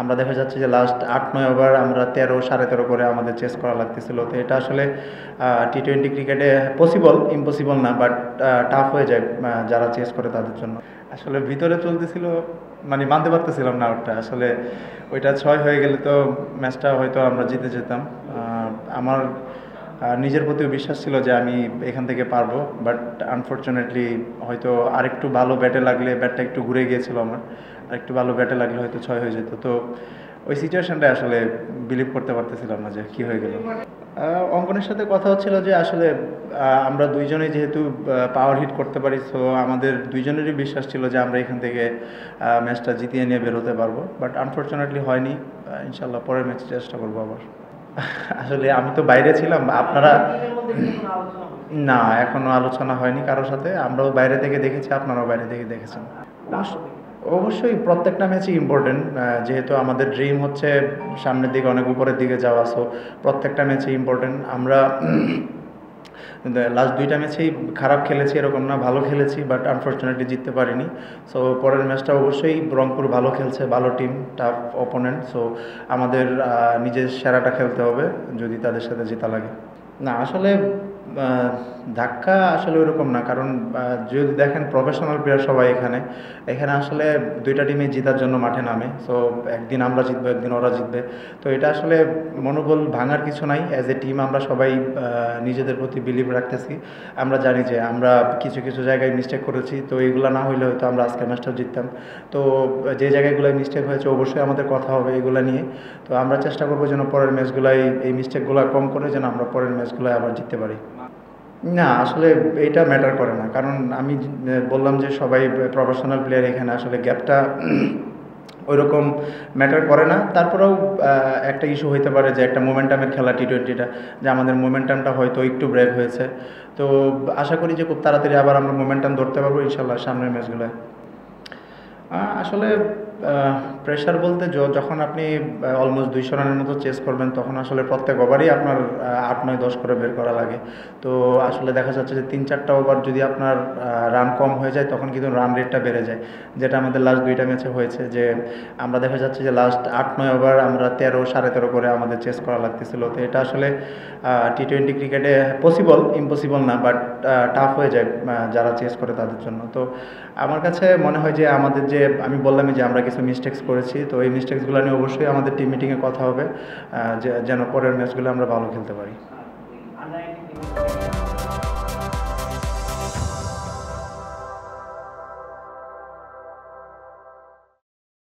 আমরা দেখা যাচ্ছে যে লাস্ট ৮-৯ ওভার আমরা ১৩ ১৩.৫ করে আমাদের চেস করা লাগতেছিল। তো এটা আসলে টি-টোয়েন্টি ক্রিকেটে পসিবল, ইম্পসিবল না, বাট টাফ হয়ে যায় যারা চেস করে তাদের জন্য। আসলে ভিতরে চলতেছিল, মানে মানতে পারতেছিলাম না আউটটা। আসলে ওইটা ৬ হয়ে গেলে তো ম্যাচটা হয়তো আমরা জিতে যেতাম। আমার নিজের প্রতিও বিশ্বাস ছিল যে আমি এখান থেকে পারবো, বাট আনফর্চুনেটলি হয়তো আরেকটু ভালো ব্যাটে লাগলে, ব্যাটটা একটু ঘুরে গিয়েছিল আমার, আরেকটু ভালো ব্যাটে লাগলে হয়তো ৬ হয়ে যেত। তো ওই সিচুয়েশনটা আসলে বিলিভ করতে পারতেছিলাম না যে কী হয়ে গেল। অঙ্কনের সাথে কথা হচ্ছিল যে আসলে আমরা দুইজনেই যেহেতু পাওয়ার হিট করতে পারি, সো আমাদের দুইজনেরই বিশ্বাস ছিল যে আমরা এখান থেকে ম্যাচটা জিতিয়ে নিয়ে বের হতে পারবো, বাট আনফর্চুনেটলি হয়নি। ইনশাল্লাহ পরের ম্যাচে চেষ্টা করবো আবার। আসলে আমি তো বাইরে ছিলাম, আপনারা না, এখনো আলোচনা হয়নি কারোর সাথে। আমরাও বাইরে থেকে দেখেছি, আপনারাও বাইরে থেকে দেখেছেন। অবশ্যই প্রত্যেকটা ম্যাচই ইম্পর্টেন্ট, যেহেতু আমাদের ড্রিম হচ্ছে সামনের দিকে অনেক উপরের দিকে যাওয়া, সো প্রত্যেকটা ম্যাচই ইম্পর্টেন্ট। আমরা লাস্ট দুইটা ম্যাচেই খারাপ খেলেছি এরকম না, ভালো খেলেছি, বাট আনফর্চুনেটলি জিততে পারিনি। সো পরের ম্যাচটা অবশ্যই রংপুর ভালো খেলছে, ভালো টিম, টাফ অপোনেন্ট, সো আমাদের নিজের সেরাটা খেলতে হবে যদি তাদের সাথে জেতা লাগে। না আসলে ধাক্কা আসলে ওইরকম না, কারণ যদি দেখেন প্রফেশনাল প্লেয়ার সবাই এখানে এখানে আসলে দুইটা টিমই জেতার জন্য মাঠে নামে। সো একদিন আমরা জিতবো, একদিন ওরা জিতবে। তো এটা আসলে মনোবল ভাঙার কিছু নাই। অ্যাজ এ টিম আমরা সবাই নিজেদের প্রতি বিলিভ রাখতেছি। আমরা জানি যে আমরা কিছু কিছু জায়গায় মিস্টেক করেছি, তো এইগুলো না হইলে হয়তো আমরা আজকে ম্যাচটাও জিততাম। তো যে জায়গাগুলোয় মিস্টেক হয়েছে অবশ্যই আমাদের কথা হবে এগুলো নিয়ে। তো আমরা চেষ্টা করবো যেন পরের ম্যাচগুলোয় এই মিস্টেকগুলো কম করে যেন আমরা পরের ম্যাচগুলোয় আবার জিততে পারি। না আসলে এটা ম্যাটার করে না, কারণ আমি বললাম যে সবাই প্রফেশনাল প্লেয়ার এখানে, আসলে গ্যাপটা ওইরকম ম্যাটার করে না। তারপরেও একটা ইস্যু হইতে পারে যে একটা মোমেন্টামের খেলা টি-টোয়েন্টিটা, যে আমাদের মোমেন্টামটা হয়তো একটু ব্রেক হয়েছে। তো আশা করি যে খুব তাড়াতাড়ি আবার আমরা মোমেন্টাম ধরতে পারবো ইনশাল্লাহ সামনের ম্যাচগুলোয়। আসলে প্রেশার বলতে যখন আপনি অলমোস্ট ২০০ রানের মতো চেস করবেন, তখন আসলে প্রত্যেক ওভারেই আপনার ৮-৯-১০ করে বের করা লাগে। তো আসলে দেখা যাচ্ছে যে ৩-৪টা ওভার যদি আপনার রান কম হয়ে যায়, তখন কিন্তু রান রেটটা বেড়ে যায়, যেটা আমাদের লাস্ট দুইটা ম্যাচে হয়েছে। যে আমরা দেখা যাচ্ছে যে লাস্ট ৮-৯ ওভার আমরা ১৩ ১৩.৫ করে আমাদের চেস করা লাগতেছিল। তো এটা আসলে টি-টোয়েন্টি ক্রিকেটে পসিবল, ইম্পসিবল না, বাট টাফ হয়ে যায় যারা চেস করে তাদের জন্য। তো আমার কাছে মনে হয় যে আমাদের যে আমি বললামই যে আমরা কিছু মিস্টেক্স করেছি, তো এই মিস্টেক্সগুলো নিয়ে অবশ্যই আমাদের টিম মিটিংয়ে কথা হবে, যেন পরের ম্যাচগুলো আমরা ভালো খেলতে পারি।